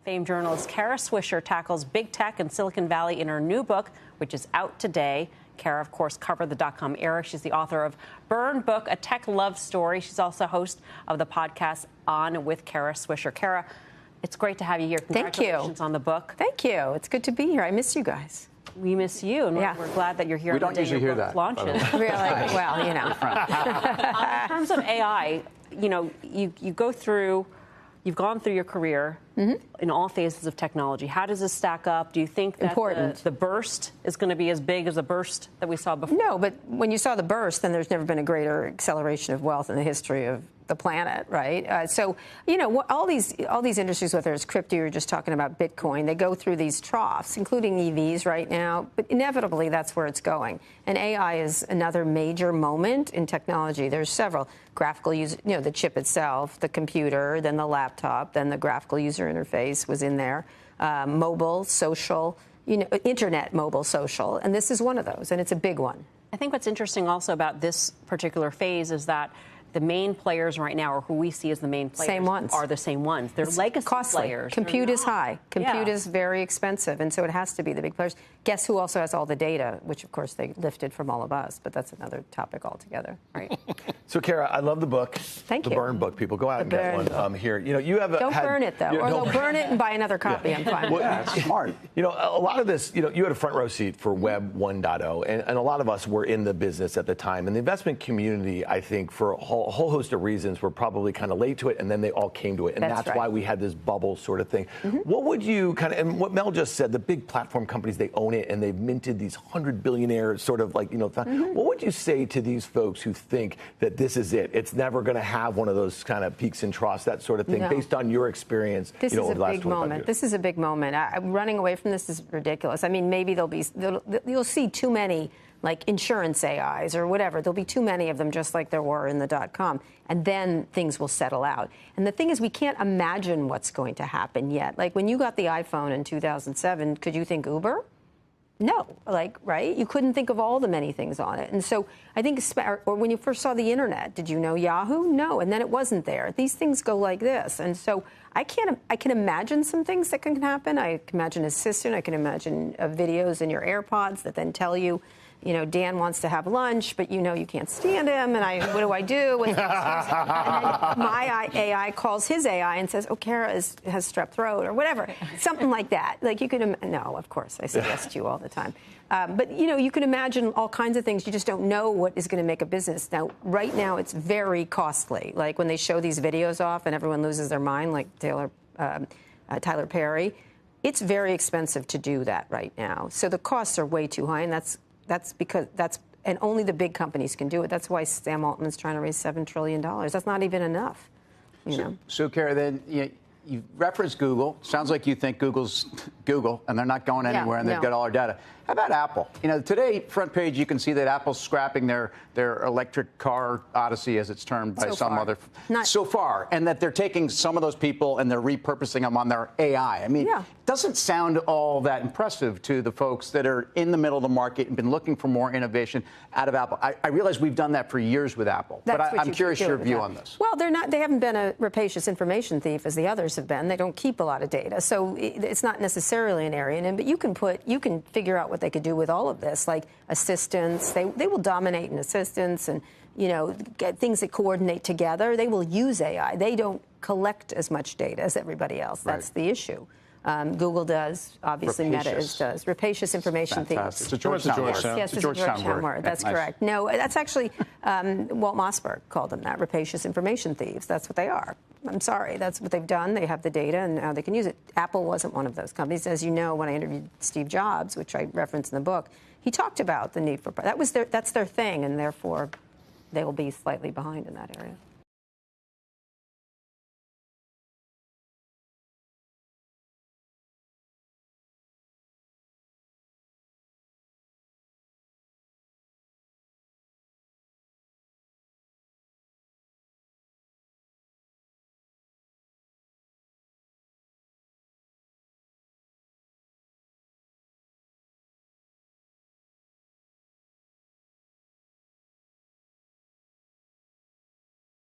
Famed journalist Kara Swisher tackles big tech and Silicon Valley in her new book, which is out today. Kara, of course, covered the dot-com era. She's the author of Burn Book, a tech love story. She's also host of the podcast On with Kara Swisher. Kara, it's great to have you here. Congratulations on the book. Thank you. It's good to be here. I miss you guys. We miss you, and we're glad that you're here. We don't usually hear that. Launches. Really? Well, you know. In terms of AI, you know, you've gone through your career in all phases of technology. How does this stack up? Do you think that the burst is going to be as big as the burst that we saw before? No, but when you saw the burst, then there's never been a greater acceleration of wealth in the history of the planet, right? So, you know, all these industries, whether it's crypto or just talking about Bitcoin, they go through these troughs, including EVs right now, but inevitably that's where it's going. And AI is another major moment in technology. There's several. Graphical user, you know, the chip itself, the computer, then the laptop, then the graphical user interface was in there, mobile, social, you know, internet, mobile, social, and this is one of those, and it's a big one. I think what's interesting also about this particular phase is that the main players right now, or who we see as the main players, are the same ones. They're legacy players. Compute is high. Compute is very expensive, and so it has to be the big players. Guess who also has all the data, which, of course, they lifted from all of us, but that's another topic altogether. Right. So, Kara, I love the book. Thank you. The Burn Book. People, go out and get one here. You know, you have Don't burn it, though. Or they'll burn it and buy another copy. I'm fine with that. That's smart. You know, a lot of this, you know, you had a front row seat for Web 1.0, and a lot of us were in the business at the time. And the investment community, I think, for a whole host of reasons, were probably kind of late to it, and then they all came to it. And that's why we had this bubble sort of thing. What would you kind of, and what Mel just said, the big platform companies, they own it, and they've minted these 100 billionaires sort of like, you know, what would you say to these folks who think that this is it? It's never going to have one of those kind of peaks and troughs, that sort of thing, based on your experience, this over the last 25 years? This is a big moment. This is a big moment. Running away from this is ridiculous. I mean, maybe you'll see too many, like insurance AIs or whatever. There'll be too many of them, just like there were in the .com. And then things will settle out. And the thing is, we can't imagine what's going to happen yet. Like when you got the iPhone in 2007, could you think Uber? No, like, right? You couldn't think of all the many things on it. And so I think, or when you first saw the internet, did you know Yahoo? No, and then it wasn't there. These things go like this. And so I can imagine some things that can happen. I can imagine an assistant. I can imagine videos in your AirPods that then tell you, you know, Dan wants to have lunch, but you know you can't stand him, and what do I do? And then my AI calls his AI and says, oh, Kara has strep throat, or whatever, something like that. Like you could, no, of course, I say yes to you all the time. But, you know, you can imagine all kinds of things. You just don't know what is going to make a business. Now, right now, it's very costly. Like when they show these videos off and everyone loses their mind, like Tyler Perry, it's very expensive to do that right now. So the costs are way too high, and that's because and only the big companies can do it. That's why Sam Altman's trying to raise $7 trillion. That's not even enough. You know? So, Kara, then you referenced Google. Sounds like you think Google's Google, and they're not going anywhere, and they've got all our data. How about Apple? You know, today, front page, you can see that Apple's scrapping their electric car odyssey, as it's termed by so far, and that they're taking some of those people and they're repurposing them on their AI. I mean, it doesn't sound all that impressive to the folks that are in the middle of the market and been looking for more innovation out of Apple. I realize we've done that for years with Apple, but I'm curious your view on this. Well, they haven't been a rapacious information thief as the others have been. They don't keep a lot of data, so it's not necessarily an area. But you can figure out what they could do with all of this, like assistants. They will dominate in assistants, and you know, get things that coordinate together. They will use AI. They don't collect as much data as everybody else. That's the issue. Google does, obviously Meta does. Rapacious information thieves. It's a Georgetown word. Yes, it's a Georgetown word. That's correct. No, that's actually Walt Mossberg called them that, rapacious information thieves. That's what they are. I'm sorry. That's what they've done. They have the data, and now they can use it. Apple wasn't one of those companies. As you know, when I interviewed Steve Jobs, which I referenced in the book, he talked about the need for that's their thing, and therefore they will be slightly behind in that area.